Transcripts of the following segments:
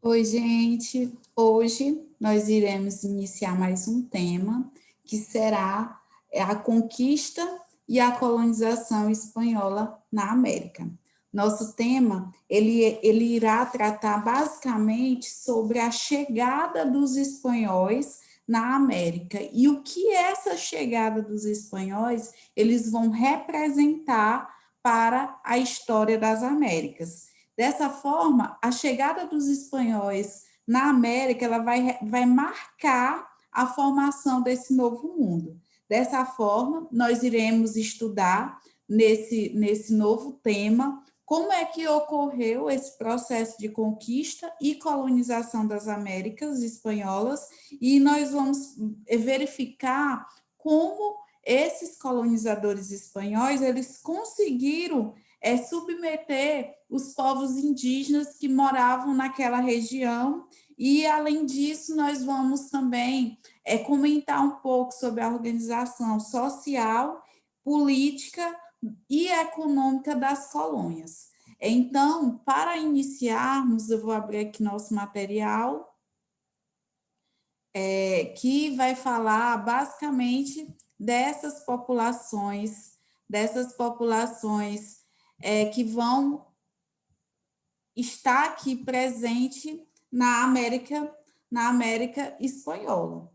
Oi, gente. Hoje nós iremos iniciar mais um tema que será a conquista e a colonização espanhola na América. Nosso tema, ele irá tratar basicamente sobre a chegada dos espanhóis na América e o que essa chegada dos espanhóis eles vão representar para a história das Américas. Dessa forma, a chegada dos espanhóis na América ela vai marcar a formação desse novo mundo. Dessa forma, nós iremos estudar nesse novo tema como é que ocorreu esse processo de conquista e colonização das Américas espanholas e nós vamos verificar como esses colonizadores espanhóis eles conseguiram submeter os povos indígenas que moravam naquela região. E, além disso, nós vamos também comentar um pouco sobre a organização social, política e econômica das colônias. Então, para iniciarmos, eu vou abrir aqui nosso material, que vai falar basicamente dessas populações que vão estar aqui presente na América espanhola.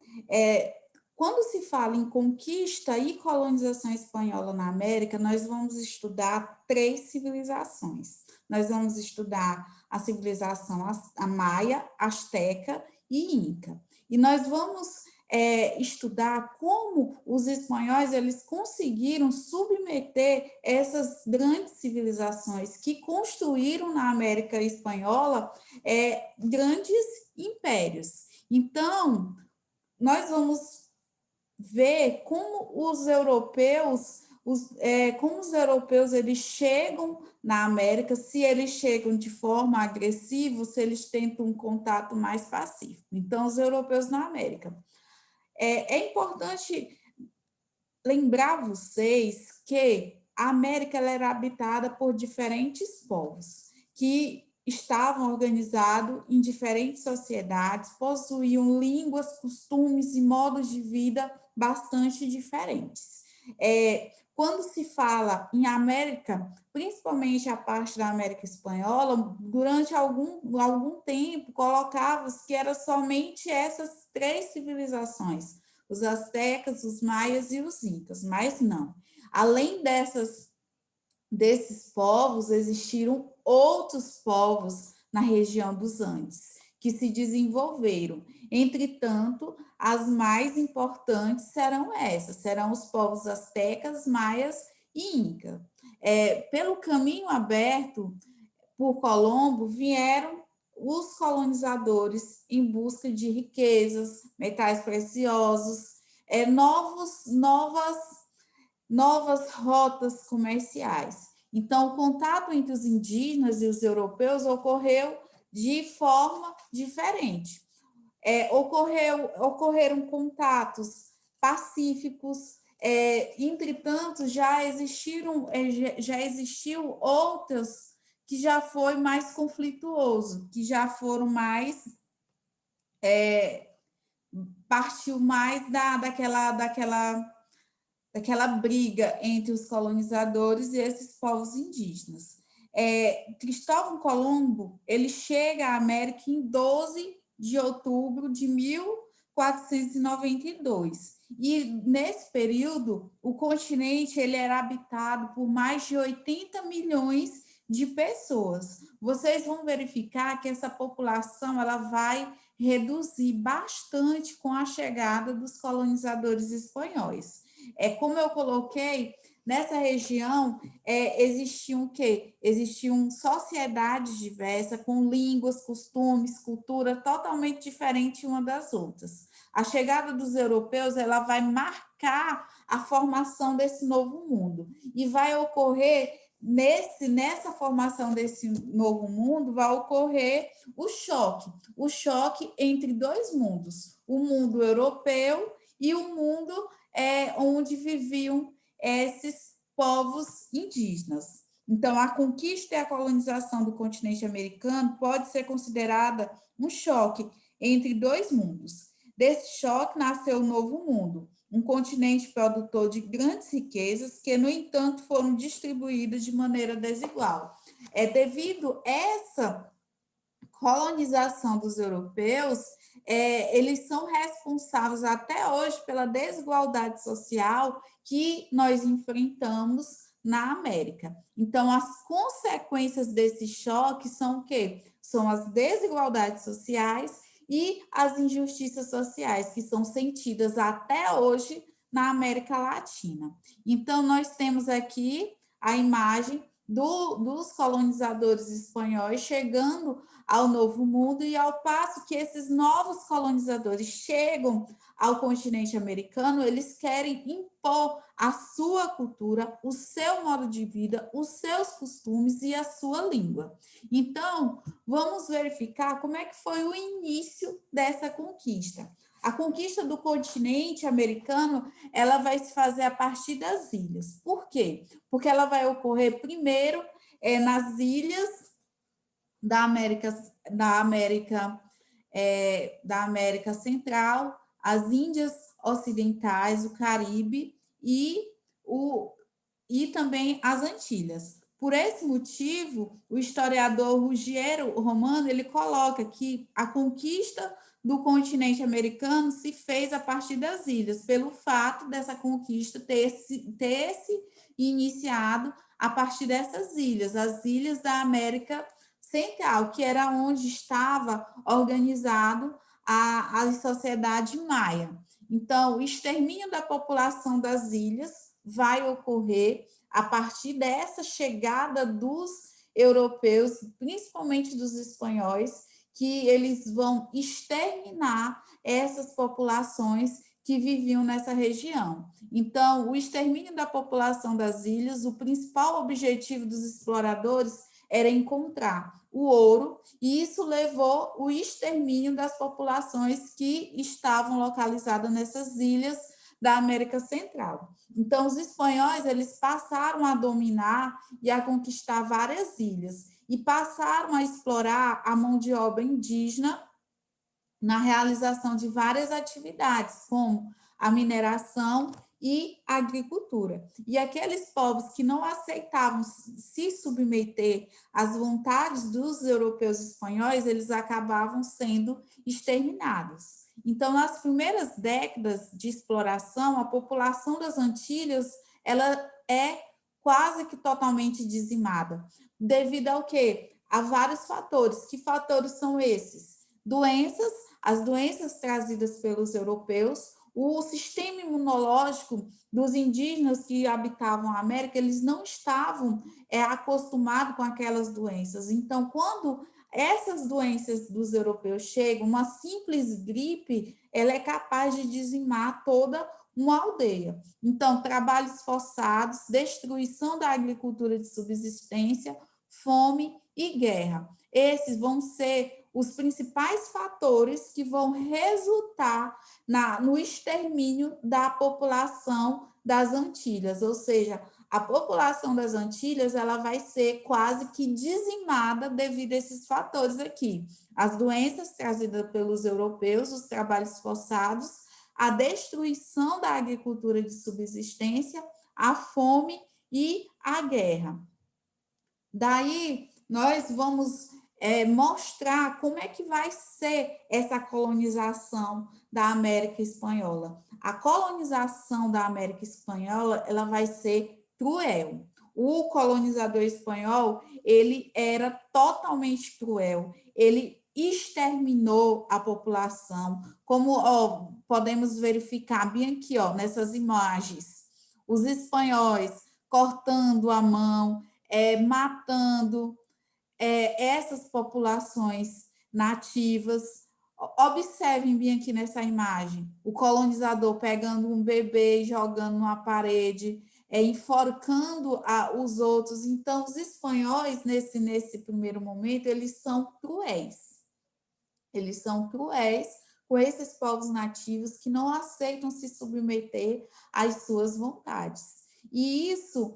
Quando se fala em conquista e colonização espanhola na América, nós vamos estudar três civilizações. Nós vamos estudar a civilização a maia, asteca e inca. E nós vamos estudar como os espanhóis eles conseguiram submeter essas grandes civilizações que construíram na América espanhola grandes impérios. Então, nós vamos ver como os europeus eles chegam na América, se eles chegam de forma agressiva, se eles tentam um contato mais pacífico. Então, os europeus na América. É importante lembrar vocês que a América ela era habitada por diferentes povos que estavam organizados em diferentes sociedades, possuíam línguas, costumes e modos de vida bastante diferentes. Quando se fala em América, principalmente a parte da América Espanhola, durante algum tempo colocava-se que era somente essas três civilizações, os astecas, os maias e os incas, mas não. Além desses povos, existiram outros povos na região dos Andes, que se desenvolveram. Entretanto, as mais importantes serão os povos astecas, maias e inca. Pelo caminho aberto por Colombo, vieram os colonizadores em busca de riquezas, metais preciosos, novas rotas comerciais. Então, o contato entre os indígenas e os europeus ocorreu de forma diferente. Ocorreram contatos pacíficos, entretanto, já existiu outros que já foi mais conflituoso, que já foram mais partiu mais daquela briga entre os colonizadores e esses povos indígenas. Cristóvão Colombo ele chega à América em 12 de outubro de 1492. E nesse período, o continente ele era habitado por mais de 80 milhões de pessoas. Vocês vão verificar que essa população ela vai reduzir bastante com a chegada dos colonizadores espanhóis. Como eu coloquei, nessa região existiam o quê? Existiam sociedades diversas, com línguas, costumes, cultura totalmente diferente uma das outras. A chegada dos europeus ela vai marcar a formação desse novo mundo e vai ocorrer nessa formação desse novo mundo vai ocorrer o choque entre dois mundos, o mundo europeu e o mundo onde viviam esses povos indígenas. Então, a conquista e a colonização do continente americano pode ser considerada um choque entre dois mundos. Desse choque nasceu o Novo Mundo, um continente produtor de grandes riquezas que, no entanto, foram distribuídas de maneira desigual. É devido a essa colonização dos europeus, eles são responsáveis até hoje pela desigualdade social que nós enfrentamos na América. Então, as consequências desse choque são o quê? São as desigualdades sociais e as injustiças sociais que são sentidas até hoje na América Latina. Então, nós temos aqui a imagem dos colonizadores espanhóis chegando ao Novo Mundo, e ao passo que esses novos colonizadores chegam ao continente americano, eles querem impor a sua cultura, o seu modo de vida, os seus costumes e a sua língua. Então, vamos verificar como é que foi o início dessa conquista. A conquista do continente americano, ela vai se fazer a partir das ilhas. Por quê? Porque ela vai ocorrer primeiro nas ilhas da América Central, as Índias Ocidentais, o Caribe e também as Antilhas. Por esse motivo, o historiador Ruggiero Romano ele coloca que a conquista do continente americano se fez a partir das ilhas, pelo fato dessa conquista ter se iniciado a partir dessas ilhas, as ilhas da América Central, que era onde estava organizado a sociedade maia. Então, o extermínio da população das ilhas vai ocorrer a partir dessa chegada dos europeus, principalmente dos espanhóis, que eles vão exterminar essas populações que viviam nessa região. Então, o extermínio da população das ilhas, o principal objetivo dos exploradores era encontrar o ouro, e isso levou o extermínio das populações que estavam localizadas nessas ilhas da América Central. Então, os espanhóis eles passaram a dominar e a conquistar várias ilhas e passaram a explorar a mão de obra indígena na realização de várias atividades, como a mineração e a agricultura. E aqueles povos que não aceitavam se submeter às vontades dos europeus espanhóis, eles acabavam sendo exterminados. Então, nas primeiras décadas de exploração, a população das Antilhas ela é quase que totalmente dizimada. Devido ao quê? A vários fatores. Que fatores são esses? Doenças, as doenças trazidas pelos europeus, o sistema imunológico dos indígenas que habitavam a América, eles não estavam acostumados com aquelas doenças. Então, quando essas doenças dos europeus chegam, uma simples gripe, ela é capaz de dizimar toda uma aldeia. Então, trabalhos forçados, destruição da agricultura de subsistência, fome e guerra. Esses vão ser os principais fatores que vão resultar no extermínio da população das Antilhas, ou seja, a população das Antilhas ela vai ser quase que dizimada devido a esses fatores aqui. As doenças trazidas pelos europeus, os trabalhos forçados, a destruição da agricultura de subsistência, a fome e a guerra. Daí, nós vamos mostrar como é que vai ser essa colonização da América Espanhola. A colonização da América Espanhola, ela vai ser cruel. O colonizador espanhol, ele era totalmente cruel. Ele exterminou a população, como podemos verificar bem aqui, nessas imagens. Os espanhóis cortando a mão, matando essas populações nativas. Observem bem aqui nessa imagem, o colonizador pegando um bebê e jogando numa parede, enforcando os outros. Então, os espanhóis, nesse primeiro momento, eles são cruéis. Eles são cruéis com esses povos nativos que não aceitam se submeter às suas vontades. E isso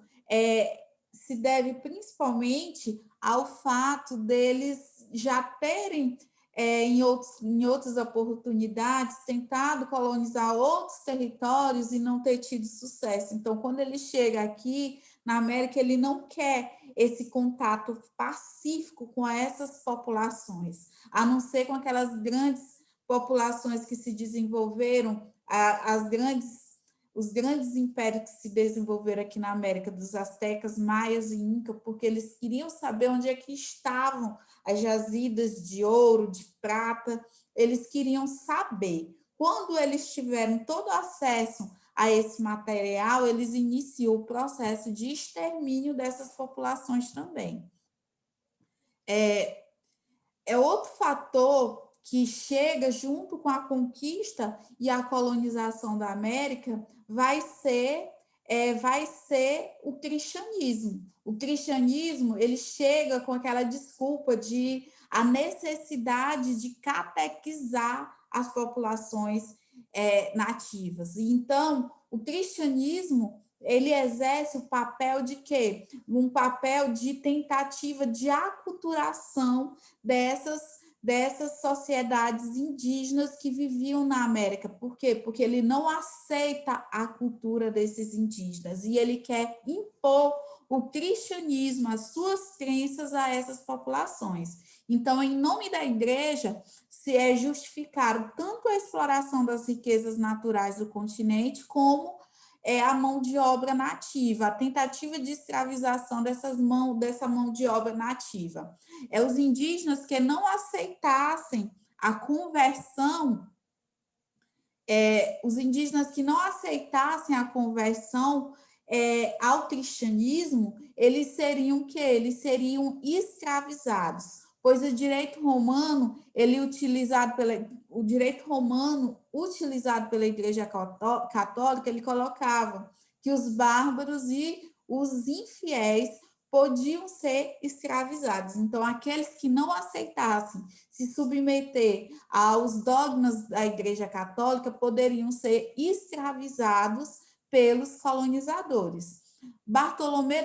se deve principalmente ao fato deles já terem, em outras oportunidades, tentado colonizar outros territórios e não ter tido sucesso. Então, quando ele chega aqui na América, ele não quer esse contato pacífico com essas populações, a não ser com aquelas grandes populações que se desenvolveram, as grandes os grandes impérios que se desenvolveram aqui na América, dos astecas, maias e incas, porque eles queriam saber onde é que estavam as jazidas de ouro, de prata, eles queriam saber. Quando eles tiveram todo acesso a esse material, eles iniciam o processo de extermínio dessas populações também. É outro fator que chega junto com a conquista e a colonização da América vai ser o cristianismo. O cristianismo ele chega com aquela desculpa de a necessidade de catequizar as populações nativas. Então, o cristianismo ele exerce o papel de quê? Um papel de tentativa de aculturação dessas sociedades indígenas que viviam na América. Por quê? Porque ele não aceita a cultura desses indígenas e ele quer impor o cristianismo, as suas crenças a essas populações. Então, em nome da igreja, se é justificado tanto a exploração das riquezas naturais do continente, como a mão de obra nativa, a tentativa de escravização dessa mão de obra nativa. Os indígenas que não aceitassem a conversão, os indígenas que não aceitassem a conversão ao cristianismo, eles seriam que eles seriam escravizados, pois o direito romano, o direito romano utilizado pela Igreja Católica, ele colocava que os bárbaros e os infiéis podiam ser escravizados. Então, aqueles que não aceitassem se submeter aos dogmas da Igreja Católica poderiam ser escravizados pelos colonizadores. Bartolomé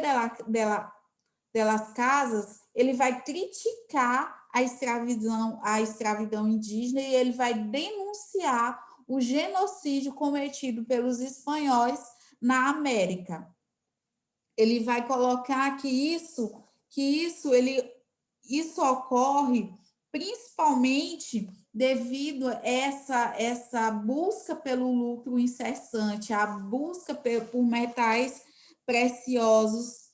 de las Casas, ele vai criticar a escravidão indígena e ele vai denunciar o genocídio cometido pelos espanhóis na América. Ele vai colocar que isso ocorre principalmente devido a essa busca pelo lucro incessante, a busca por metais preciosos,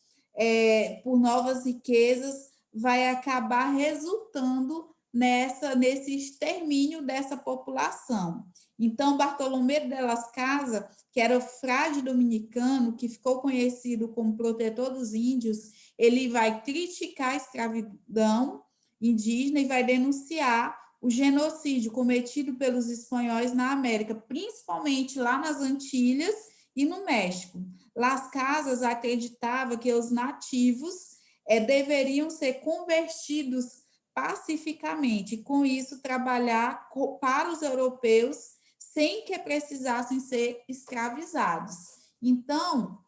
por novas riquezas, vai acabar resultando nesse extermínio dessa população. Então, Bartolomé de las Casas, que era o frade dominicano, que ficou conhecido como protetor dos índios, ele vai criticar a escravidão indígena e vai denunciar o genocídio cometido pelos espanhóis na América, principalmente lá nas Antilhas e no México. Las Casas acreditava que os nativos deveriam ser convertidos pacificamente, e com isso trabalhar para os europeus sem que precisassem ser escravizados. Então,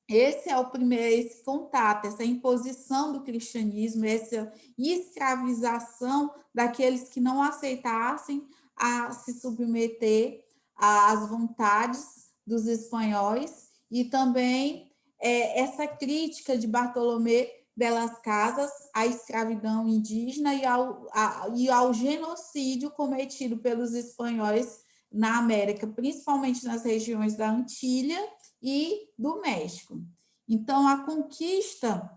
esse é esse contato, essa imposição do cristianismo, essa escravização daqueles que não aceitassem a se submeter às vontades dos espanhóis, e também essa crítica de Bartolomé de las Casas à escravidão indígena e ao genocídio cometido pelos espanhóis na América, principalmente nas regiões da Antilha e do México. Então, a conquista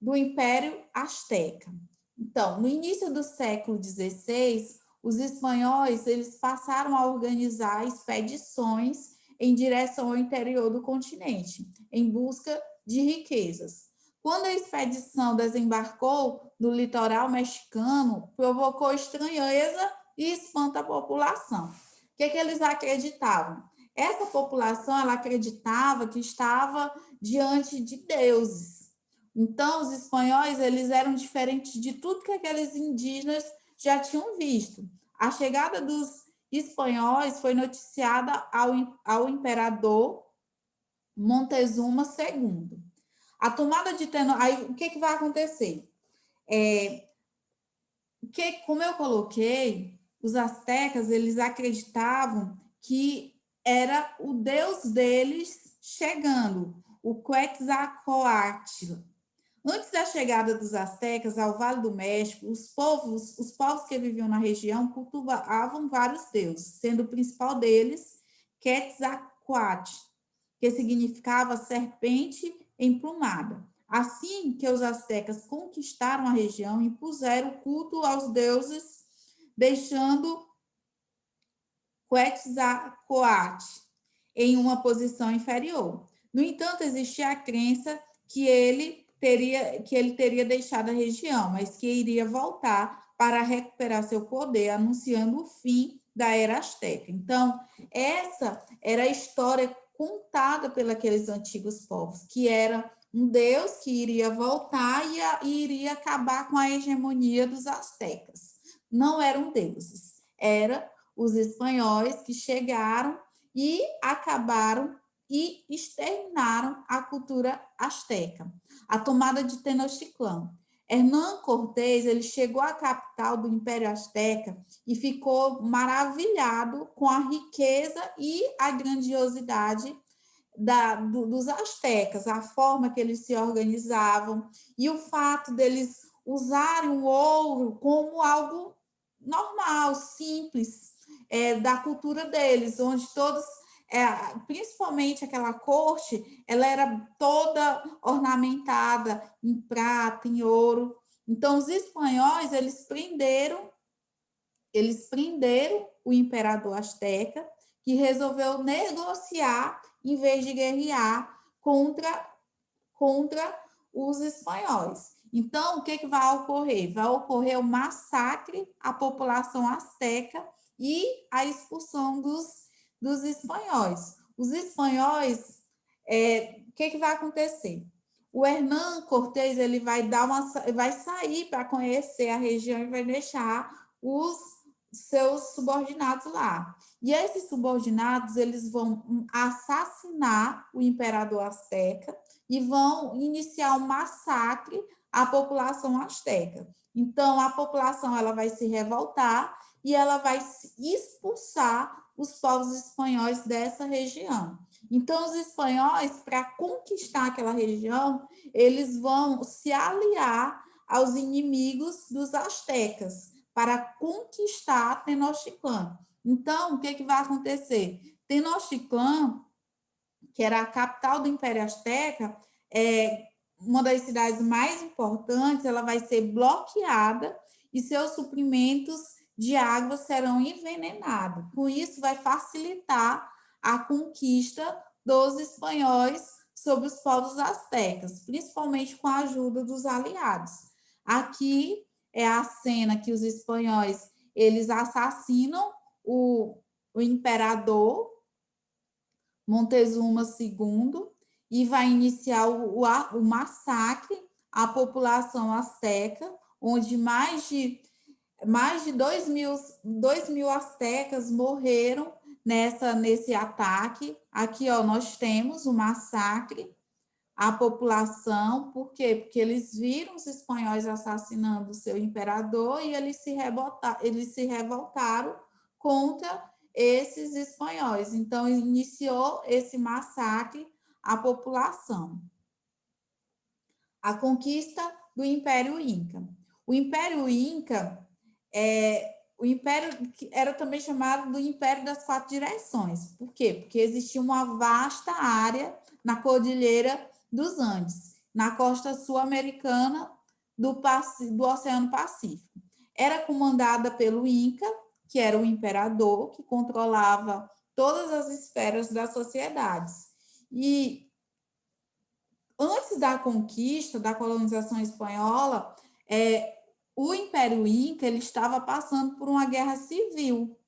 do Império Azteca. Então, no início do século XVI, os espanhóis eles passaram a organizar expedições em direção ao interior do continente, em busca de riquezas. Quando a expedição desembarcou no litoral mexicano, provocou estranheza e espanta a população. O que eles acreditavam? Essa população ela acreditava que estava diante de deuses. Então, os espanhóis eles eram diferentes de tudo que aqueles indígenas já tinham visto. A chegada dos espanhóis foi noticiada ao imperador Montezuma II. A tomada de aí o que vai acontecer? Como eu coloquei, os astecas, eles acreditavam que era o deus deles chegando, o Quetzalcoatl. Antes da chegada dos astecas ao Vale do México, os povos que viviam na região cultuavam vários deuses, sendo o principal deles Quetzalcoatl, que significava serpente emplumada. Assim que os astecas conquistaram a região, impuseram o culto aos deuses, deixando Quetzalcoatl em uma posição inferior. No entanto, existia a crença que ele teria deixado a região, mas que iria voltar para recuperar seu poder, anunciando o fim da era asteca. Então, essa era a história contada pelos antigos povos, que era um deus que iria voltar e iria acabar com a hegemonia dos astecas. Não eram deuses, eram os espanhóis que chegaram e acabaram e exterminaram a cultura asteca. A tomada de Tenochtitlan. Hernán Cortés, ele chegou à capital do Império Azteca e ficou maravilhado com a riqueza e a grandiosidade dos astecas, a forma que eles se organizavam e o fato deles usarem o ouro como algo normal, simples, da cultura deles, onde todos, principalmente aquela corte, ela era toda ornamentada em prata, em ouro. Então, os espanhóis, eles prenderam o imperador asteca, que resolveu negociar em vez de guerrear contra os espanhóis. Então, o que vai ocorrer? Vai ocorrer o massacre à população asteca e a expulsão dos espanhóis. Os espanhóis, o que vai acontecer? O Hernán Cortés ele vai sair para conhecer a região e vai deixar os seus subordinados lá. E esses subordinados eles vão assassinar o imperador asteca e vão iniciar um massacre à população asteca. Então, a população ela vai se revoltar e ela vai expulsar os povos espanhóis dessa região. Então, os espanhóis, para conquistar aquela região, eles vão se aliar aos inimigos dos astecas para conquistar Tenochtitlan. Então, o que vai acontecer? Tenochtitlan, que era a capital do Império Azteca, uma das cidades mais importantes, ela vai ser bloqueada e seus suprimentos de água serão envenenados. Com isso, vai facilitar a conquista dos espanhóis sobre os povos astecas, principalmente com a ajuda dos aliados. Aqui é a cena que os espanhóis eles assassinam o imperador Montezuma II e vai iniciar o massacre à população asteca, onde mais de 2.000 astecas morreram nesse ataque. Aqui, ó, nós temos o massacre à população, por quê? Porque eles viram os espanhóis assassinando o seu imperador e eles se revoltaram contra esses espanhóis. Então, iniciou esse massacre à população. A conquista do Império Inca. O Império Inca o império era também chamado do Império das Quatro Direções. Por quê? Porque existia uma vasta área na Cordilheira dos Andes, na costa sul-americana do Oceano Pacífico. Era comandada pelo Inca, que era o imperador, que controlava todas as esferas das sociedades. E antes da conquista, da colonização espanhola, o Império Inca ele estava passando por uma guerra civil,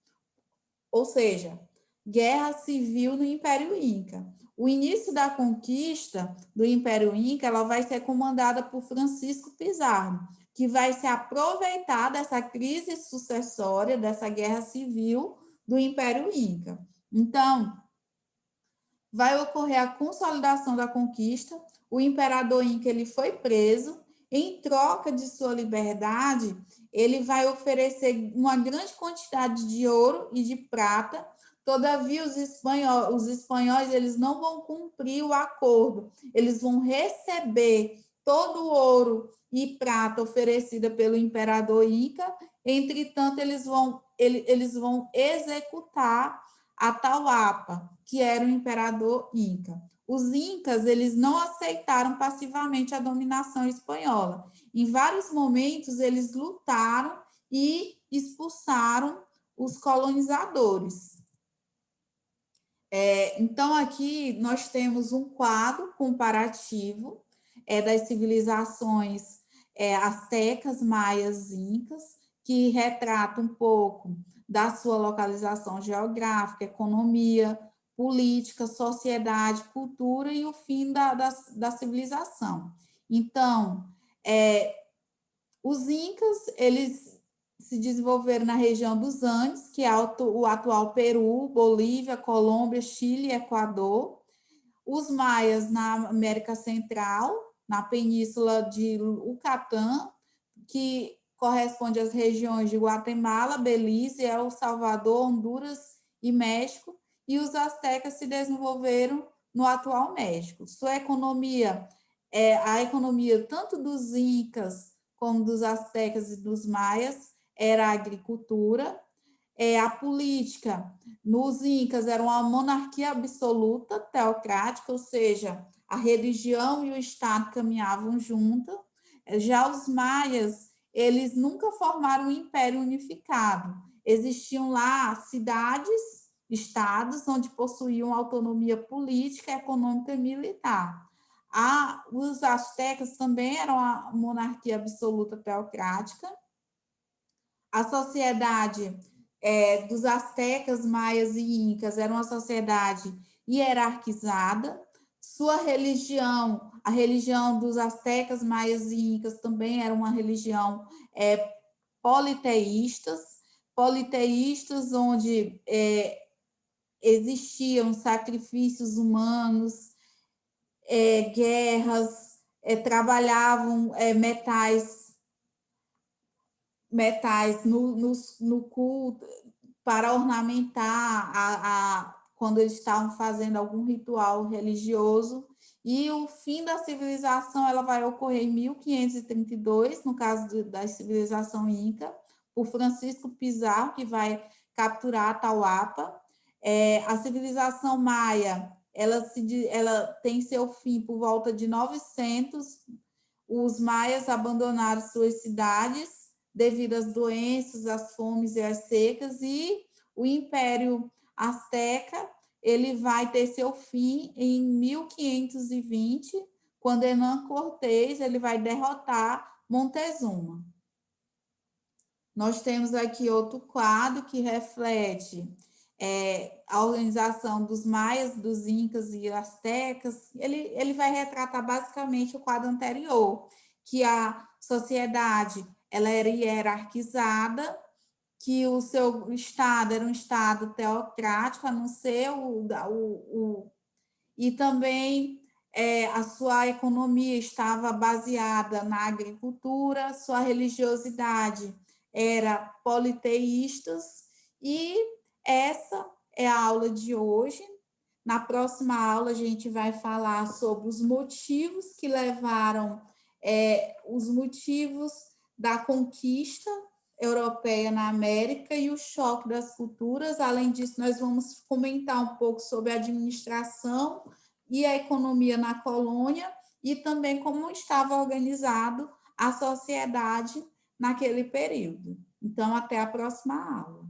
ou seja, guerra civil no Império Inca. O início da conquista do Império Inca ela vai ser comandada por Francisco Pizarro, que vai se aproveitar dessa crise sucessória, dessa guerra civil do Império Inca. Então, vai ocorrer a consolidação da conquista, o imperador Inca ele foi preso. Em troca de sua liberdade, ele vai oferecer uma grande quantidade de ouro e de prata. Todavia, os espanhóis eles não vão cumprir o acordo. Eles vão receber todo o ouro e prata oferecida pelo imperador Inca. Entretanto, eles vão executar Atahualpa, que era o imperador Inca. Os incas eles não aceitaram passivamente a dominação espanhola. Em vários momentos eles lutaram e expulsaram os colonizadores. Então aqui nós temos um quadro comparativo das civilizações astecas, maias, incas, que retrata um pouco da sua localização geográfica, economia, política, sociedade, cultura e o fim da civilização. Então, os incas, eles se desenvolveram na região dos Andes, que é o atual Peru, Bolívia, Colômbia, Chile e Equador. Os maias na América Central, na península de Yucatán, que corresponde às regiões de Guatemala, Belize, El Salvador, Honduras e México, e os astecas se desenvolveram no atual México. Sua economia a economia tanto dos incas como dos astecas e dos maias era a agricultura. A política nos incas era uma monarquia absoluta, teocrática, ou seja, a religião e o Estado caminhavam juntos. Já os maias, eles nunca formaram um império unificado. Existiam lá cidades, estados, onde possuíam autonomia política, econômica e militar. Os astecas também eram uma monarquia absoluta teocrática. A sociedade dos astecas, maias e incas era uma sociedade hierarquizada. Sua religião, a religião dos astecas, maias e incas também era uma religião politeístas, onde existiam sacrifícios humanos, guerras, trabalhavam metais no culto para ornamentar quando eles estavam fazendo algum ritual religioso. E o fim da civilização ela vai ocorrer em 1532, no caso da civilização Inca, por Francisco Pizarro, que vai capturar Atahualpa. A civilização maia ela tem seu fim por volta de 900. Os maias abandonaram suas cidades devido às doenças, às fomes e às secas, e o Império Azteca ele vai ter seu fim em 1520, quando Hernán Cortés ele vai derrotar Montezuma. Nós temos aqui outro quadro que reflete a organização dos maias, dos incas e astecas. Ele vai retratar basicamente o quadro anterior, que a sociedade ela era hierarquizada, que o seu estado era um estado teocrático, a não ser e também a sua economia estava baseada na agricultura, sua religiosidade era politeístas, e essa é a aula de hoje. Na próxima aula, a gente vai falar sobre os motivos que levaram, os motivos da conquista europeia na América e o choque das culturas. Além disso, nós vamos comentar um pouco sobre a administração e a economia na colônia e também como estava organizado a sociedade naquele período. Então, até a próxima aula.